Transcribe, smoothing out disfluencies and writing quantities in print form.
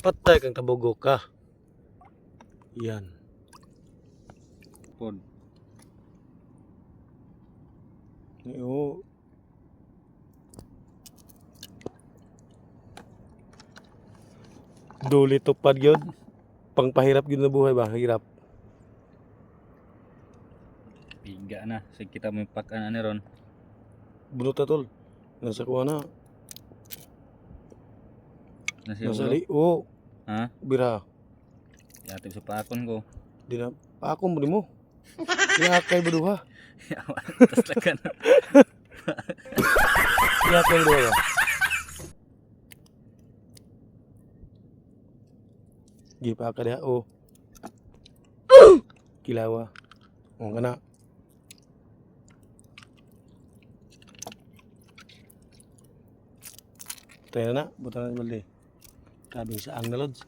Patay kang tabugo ka. Yan. Pod. Oo. Duli tupad yun. Pangpahirap yun na buhay ba? Hirap. Piga na. Sige kita mo yung pakan ni ron. Bunot na tol. Nasa kuha na. Nasi Nasa ulo. li. Oo. Ha? Bira. Yatib sa pakon ko. Di na. Paakong mo mo. Yakay ba duha? Tas lakan. Yakay ba duha? Gipa ka diha. Oo. Kilawa. O ka na. Tayo na. Buta na balde. Kabing sa ang na lods.